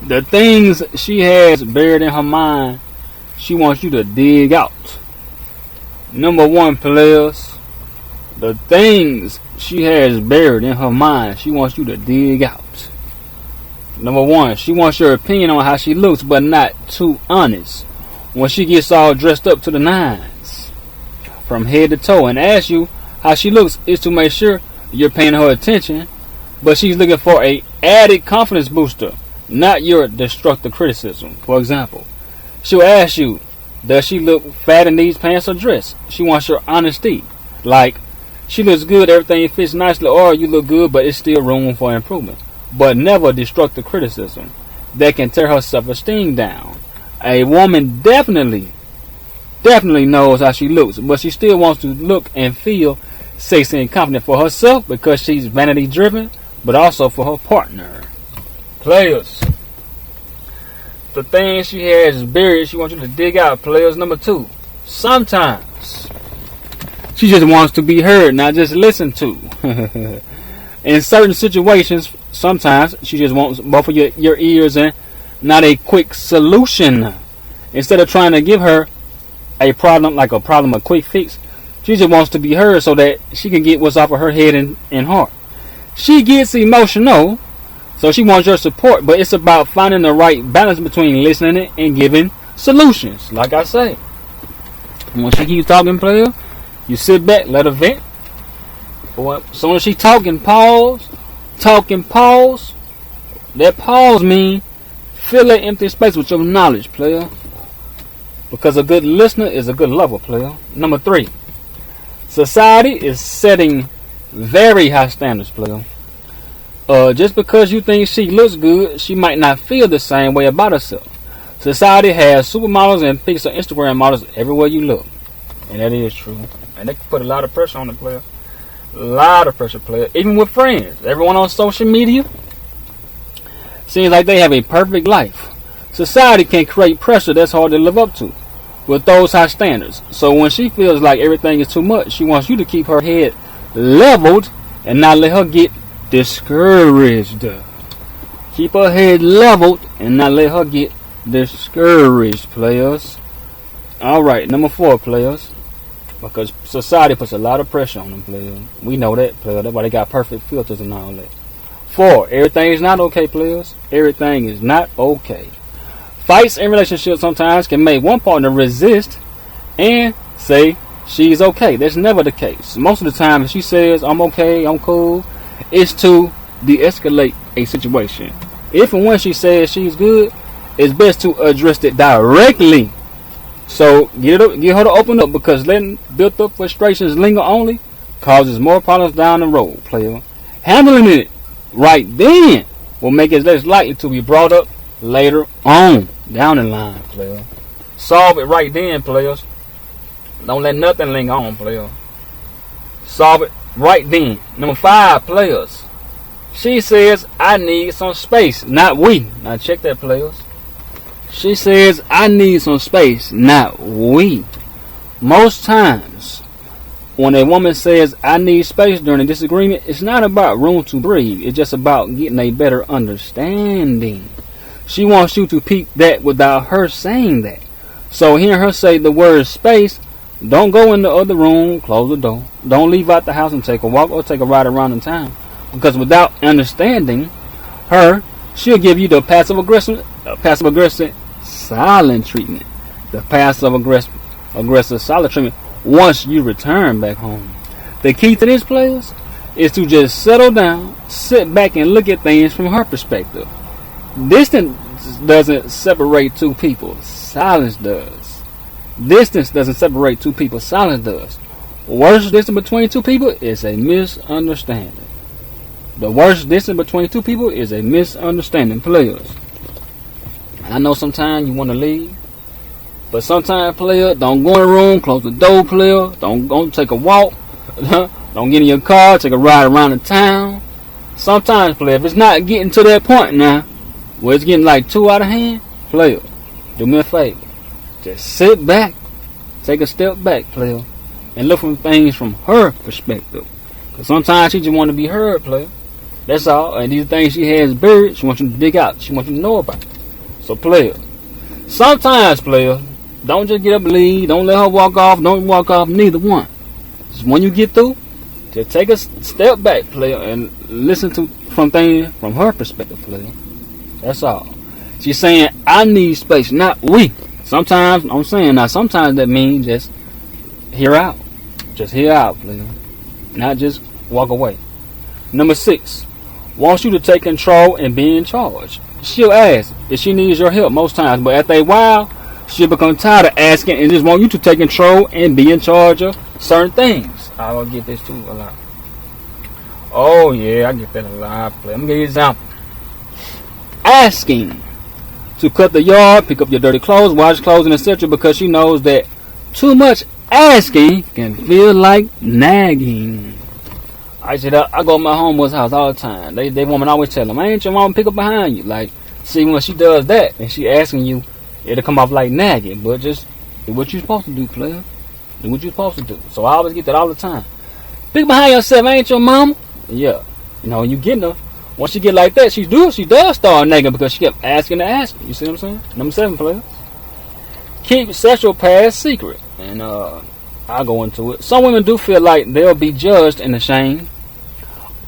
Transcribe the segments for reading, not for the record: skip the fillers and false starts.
The things she has buried in her mind, she wants you to dig out. Number one, players. The things she has buried in her mind, she wants you to dig out. Number one, she wants your opinion on how she looks, but not too honest. When she gets all dressed up to the nines, from head to toe, and asks you how she looks, is to make sure you're paying her attention, but she's looking for a added confidence booster, not your destructive criticism. For example, she'll ask you, does she look fat in these pants or dress? She wants your honesty. Like, she looks good, everything fits nicely, or you look good, but it's still room for improvement. But never destructive criticism that can tear her self-esteem down. A woman definitely knows how she looks, but she still wants to look and feel sexy and confident for herself because she's vanity driven, but also for her partner. Players, the thing she has buried, she wants you to dig out. Players. Number two, sometimes she just wants to be heard, not just listened to. In certain situations, sometimes she just wants both of your ears and not a quick solution. Instead of trying to give her a problem, a quick fix, she just wants to be heard so that she can get what's off of her head and heart. She gets emotional, so she wants your support, but it's about finding the right balance between listening and giving solutions. Like I say, when she keeps talking, player, you sit back, let her vent. As soon as she talking, pause. That pause means fill that empty space with your knowledge, player. Because a good listener is a good lover, player. Number three, society is setting very high standards, player. Just because you think she looks good, she might not feel the same way about herself. Society has supermodels and pics of Instagram models everywhere you look. And that is true. And they can put a lot of pressure on the player. A lot of pressure, player. Even with friends. Everyone on social media seems like they have a perfect life. Society can create pressure that's hard to live up to with those high standards. So when she feels like everything is too much, she wants you to keep her head leveled and not let her get discouraged. Keep her head leveled and not let her get discouraged, players. Alright, number four, players. Because society puts a lot of pressure on them, players. We know that, players. That's why they got perfect filters and all that. 4. Everything is not okay, players. Everything is not okay. Fights in relationships sometimes can make one partner resist and say she's okay. That's never the case. Most of the time, if she says, I'm okay, I'm cool, it's to de-escalate a situation. If and when she says she's good, it's best to address it directly. So get her to open up, because letting built up frustrations linger only causes more problems down the road, player. Handling it right then will make it less likely to be brought up later on down the line, player. Solve it right then, players. Don't let nothing linger on, player. Solve it right then. Number 5, players. She says, I need some space, not we. Now check that, players. She says, I need some space, not we. Most times, when a woman says, I need space during a disagreement, it's not about room to breathe. It's just about getting a better understanding. She wants you to peep that without her saying that. So hearing her say the word space, don't go in the other room, close the door. Don't leave out the house and take a walk or take a ride around the town. Because without understanding her, she'll give you the passive aggressive silent treatment. The passive aggressive silent treatment once you return back home. The key to this, players, is to just settle down, sit back, and look at things from her perspective. Distance doesn't separate two people. Silence does. Distance doesn't separate two people. Silence does. Worst distance between two people is a misunderstanding. The worst distance between two people is a misunderstanding, players. I know sometimes you want to leave, but sometimes, player, don't go in the room, close the door, player. Don't go take a walk. Don't get in your car, take a ride around the town. Sometimes, player, if it's not getting to that point now, where it's getting like too out of hand, player, do me a favor. Just sit back, take a step back, player, and look from things from her perspective. Because sometimes she just want to be heard, player. That's all. And these things she has buried, she wants you to dig out. She wants you to know about it. So, player, sometimes, player, don't just get up and leave. Don't let her walk off. Don't walk off neither one. Just when you get through, just take a step back, player, and listen to from things from her perspective, player. That's all. She's saying, I need space, not we. Sometimes, I'm saying now, sometimes that means just hear out. Just hear out, player. Not just walk away. Number 6, wants you to take control and be in charge. She'll ask if she needs your help most times, but after a while, she'll become tired of asking and just want you to take control and be in charge of certain things. I will get this too a lot. Oh yeah, I get that a lot. Let me give you an example. Asking to cut the yard, pick up your dirty clothes, wash clothes, and etc. because she knows that too much asking can feel like nagging. I go to my homeboy's house all the time. They woman always tell them, ain't your mama pick up behind you. Like, see, when she does that and she asking you, it'll come off like nagging. But just do what you're supposed to do, player. Do what you're supposed to do. So I always get that all the time. Pick behind yourself, ain't your mama? Yeah. You know, you getting her. Once she get like that, she does start nagging because she kept asking to ask. You see what I'm saying? Number 7, player. Keep sexual past secret. And I'll go into it. Some women do feel like they'll be judged and ashamed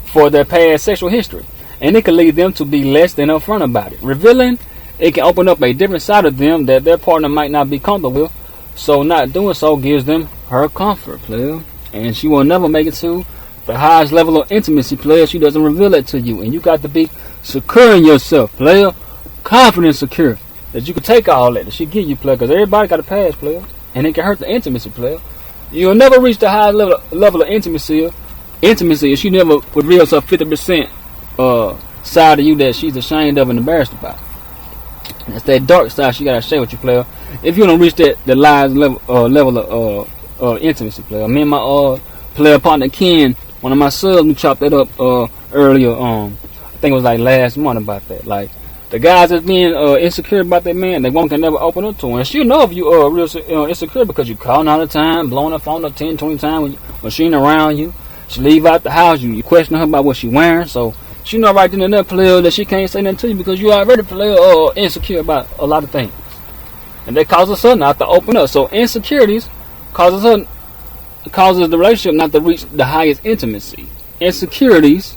for their past sexual history, and it can lead them to be less than upfront about it. Revealing it can open up a different side of them that their partner might not be comfortable with, so not doing so gives them her comfort, player. And she will never make it to the highest level of intimacy, player. She doesn't reveal it to you, and you got to be secure in yourself, player. Confident, secure, that you can take all that she give you, player, because everybody got a past, player, and it can hurt the intimacy, player. You'll never reach the highest level of intimacy if she never reveals herself 50% side of you that she's ashamed of and embarrassed about. That's that dark side she gotta share with you, player. If you don't reach the last level of intimacy, player. Me and my player partner Ken, one of my subs, we chopped that up earlier. I think it was like last month about that. Like, the guys that's being insecure about that man, they won't can never open up to her. And she'll know if you are real insecure because you calling all the time, blowing her phone up 10, 20 times when she ain't around you. She leave out the house, you question her about what she wearing, so she know right then and there, player, that she can't say nothing to you because you already, player, insecure about a lot of things. And that causes her not to open up. So insecurities causes the relationship not to reach the highest intimacy. Insecurities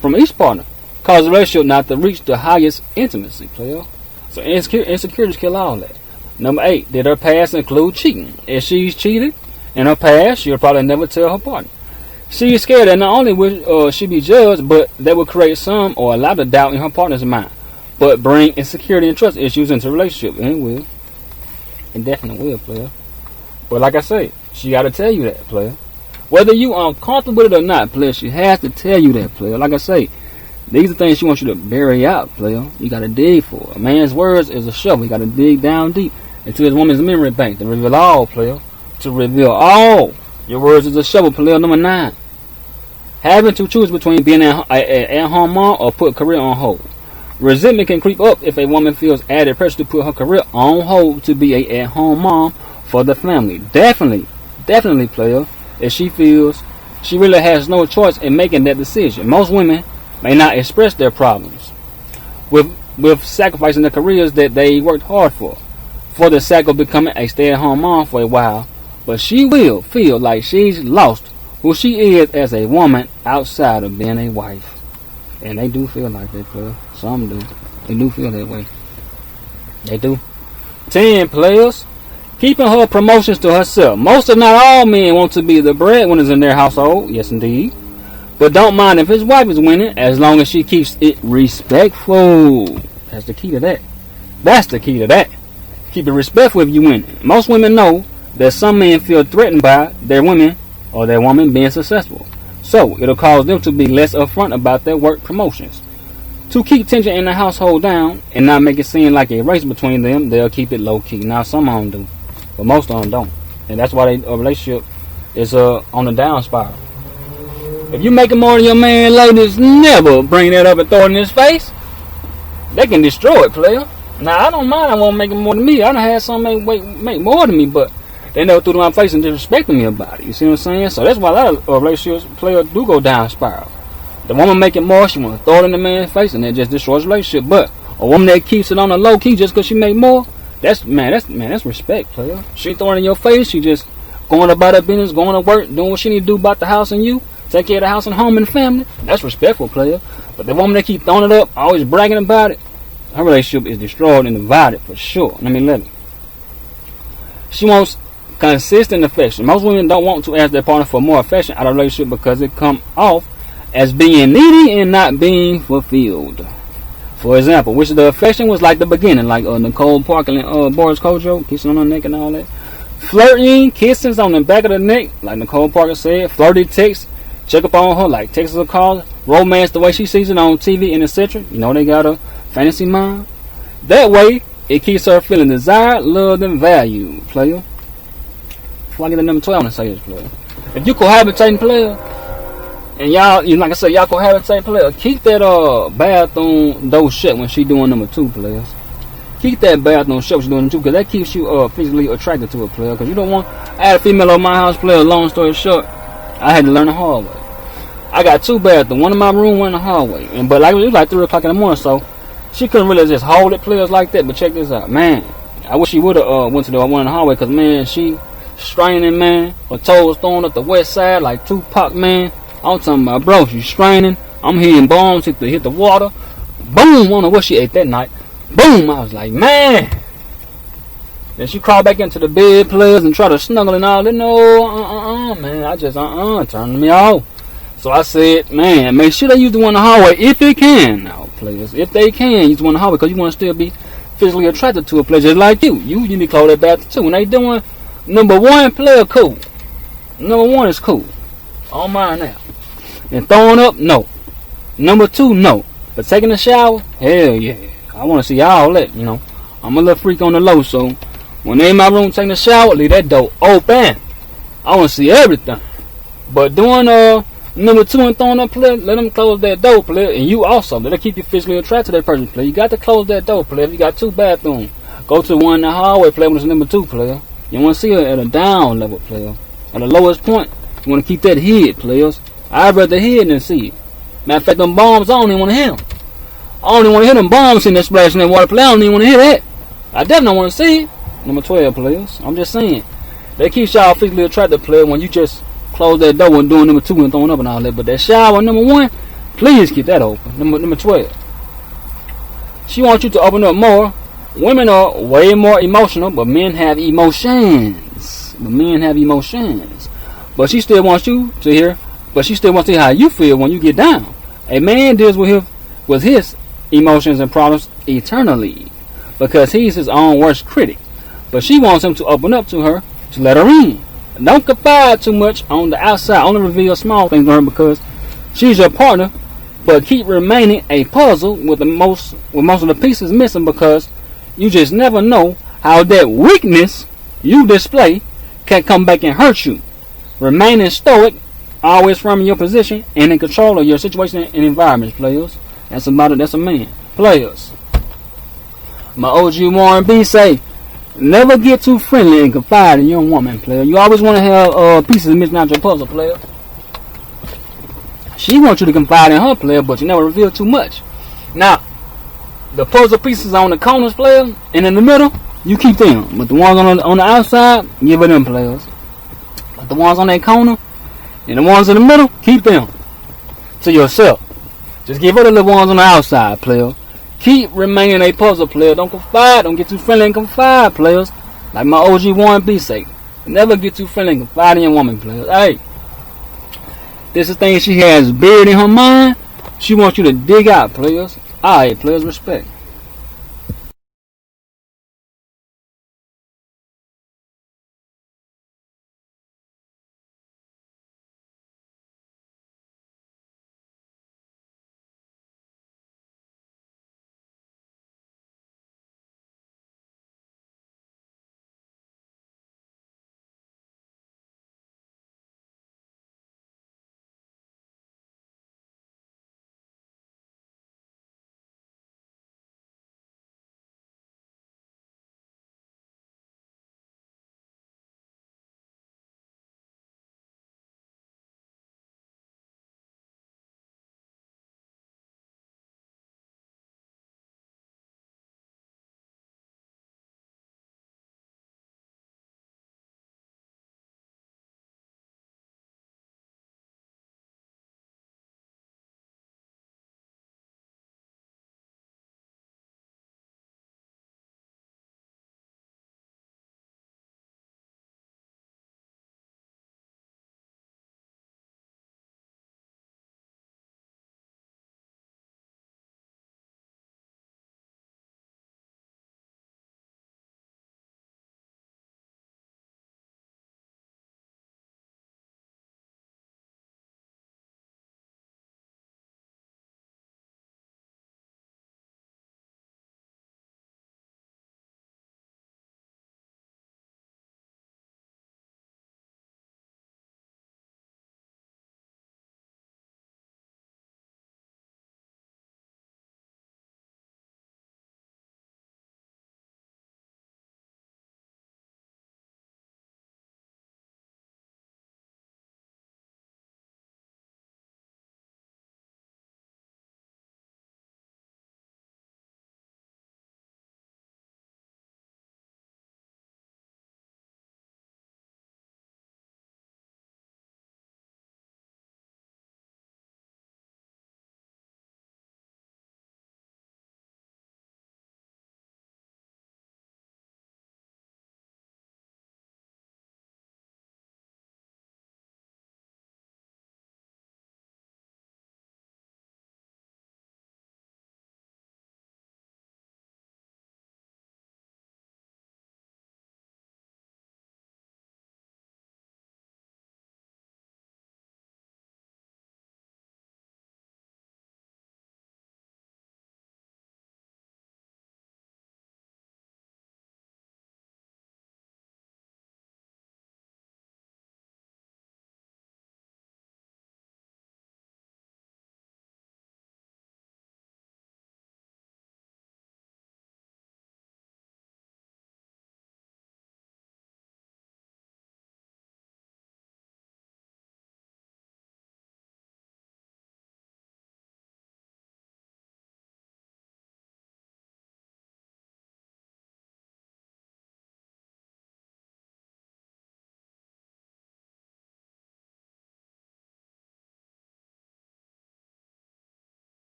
from each partner cause the relationship not to reach the highest intimacy, player. So insecurities kill all that. Number 8, did her past include cheating? If she's cheated in her past, she'll probably never tell her partner. She is scared that not only will she be judged, but that will create some or a lot of doubt in her partner's mind, but bring insecurity and trust issues into the relationship. And it will. It definitely will, player. But like I say, she got to tell you that, player. Whether you are uncomfortable with it or not, player, she has to tell you that, player. Like I say, these are things she wants you to bury out, player. You got to dig for. A man's words is a shovel. You got to dig down deep into his woman's memory bank to reveal all, player. To reveal all. Your words is a shovel, player. Number 9. Having to choose between being an at-home mom or put career on hold. Resentment can creep up if a woman feels added pressure to put her career on hold to be a at-home mom for the family. Definitely, player, if she feels she really has no choice in making that decision. Most women may not express their problems with sacrificing their careers that they worked hard for the sake of becoming a stay-at-home mom for a while, but she will feel like she's lost who she is as a woman outside of being a wife. And they do feel like that, player. Some do. They do feel that way. They do. 10, players. Keeping her promotions to herself. Most if not all men want to be the breadwinners in their household. Yes, indeed. But don't mind if his wife is winning as long as she keeps it respectful. That's the key to that. That's the key to that. Keep it respectful if you win. Most women know that some men feel threatened by their women or their woman being successful. So it'll cause them to be less upfront about their work promotions. To keep tension in the household down and not make it seem like a race between them, they'll keep it low key. Now some of them do, but most of them don't. And that's why a relationship is on the down spiral. If you making more than your man, ladies, never bring that up and throw it in his face. They can destroy it, player. Now I don't mind. I won't make more than me. I done had some make more than me, but they never threw it in my face and disrespecting me about it. You see what I'm saying? So that's why a lot of relationships, player, do go down spiral. The woman making more, she want to throw it in the man's face, and that just destroys the relationship. But a woman that keeps it on the low key just because she make more, that's respect, player. She ain't throwing it in your face. She just going about her business, going to work, doing what she need to do about the house and you, take care of the house and home and the family. That's respectful, player. But the woman that keep throwing it up, always bragging about it, her relationship is destroyed and divided for sure. Let me let it. She wants consistent affection. Most women don't want to ask their partner for more affection out of a relationship because it come off as being needy and not being fulfilled. For example, which the affection was like the beginning, like Nicole Parker and Boris Kojo, kissing on her neck and all that. Flirting, kisses on the back of the neck, like Nicole Parker said. Flirty texts, check up on her, like texts or calls. Romance the way she sees it on TV and etc. You know they got a fantasy mind. That way, it keeps her feeling desired, loved, and valued, player. Before I get to number 12, I'm going to say this, player. If you cohabitating, player, and y'all, like I said, y'all cohabitating, player, keep that bathroom door shut when she doing number 2, players. Keep that bathroom shut when she doing number 2, because that keeps you physically attracted to a player. Because you don't want, I had a female on my house, player, long story short, I had to learn the hard way. I got 2 bathrooms, one in my room, one in the hallway. But like it was like 3 o'clock in the morning, so she couldn't really just hold it, players, like that. But check this out, man. I wish she would have went to the one in the hallway, because man, she straining, man. Her toes throwing up the west side like Tupac, man. I'm talking about, bro, she's straining. I'm hitting bombs, hit the water. Boom, I don't know what she ate that night. Boom, I was like, man. Then she crawled back into the bed, players, and try to snuggle and all that. No, man, I just turning me off. So I said, man, make sure they use the one in the hallway if they can. Now, players, if they can use the one in the hallway, because you want to still be physically attracted to a player just like you. You need to close that bathroom too. When they doing number 1, player, cool. Number 1 is cool. I don't mind that. And throwing up, no. Number 2, no. But taking a shower, hell yeah. I want to see all that, you know. I'm a little freak on the low, so when they in my room taking a shower, leave that door open. I want to see everything. But doing number 2 and throwing up, player, let them close that door, player. And you also, let them keep you physically attracted to that person, player. You got to close that door, player. If you got 2 bathrooms, go to one in the hallway, player, when it's number 2, player. You want to see her at a down level, player. At the lowest point, you want to keep that head, players. I'd rather hear than see it. Matter of fact, them bombs, I don't even want to hear them. I don't even want to hear them bombs in that splashing that water, play. I don't even want to hear that. I definitely want to see it. Number 12, players. I'm just saying. They keep y'all physically attracted, player, when you just close that door and doing number 2 and throwing up and all that. But that shower, number 1, please keep that open. Number 12. She wants you to open up more. Women are way more emotional, but men have emotions. But she still wants you to hear. But she still wants to hear how you feel when you get down. A man deals with his emotions and problems eternally, because he's his own worst critic. But she wants him to open up to her, to let her in. Don't confide too much on the outside. Only reveal small things to her because she's your partner. But keep remaining a puzzle with most of the pieces missing, because you just never know how that weakness you display can come back and hurt you. Remaining stoic, always firm in your position and in control of your situation and environment, players. That's about it. That's a man. Players. My OG Warren B say, never get too friendly and confide in your woman, player. You always want to have pieces missing out your puzzle, player. She wants you to confide in her, player, but you never reveal too much. Now, the puzzle pieces on the corners, player, and in the middle, you keep them. But the ones on the outside, give it them, players. But the ones on that corner and the ones in the middle, keep them to yourself. Just give her the little ones on the outside, player. Keep remaining a puzzle, player. Don't confide. Don't get too friendly and confide, players. Like my OG Warren B say, never get too friendly and confide in your woman, players. Hey, this is thing she has buried in her mind. She wants you to dig out, players. Alright, players, respect.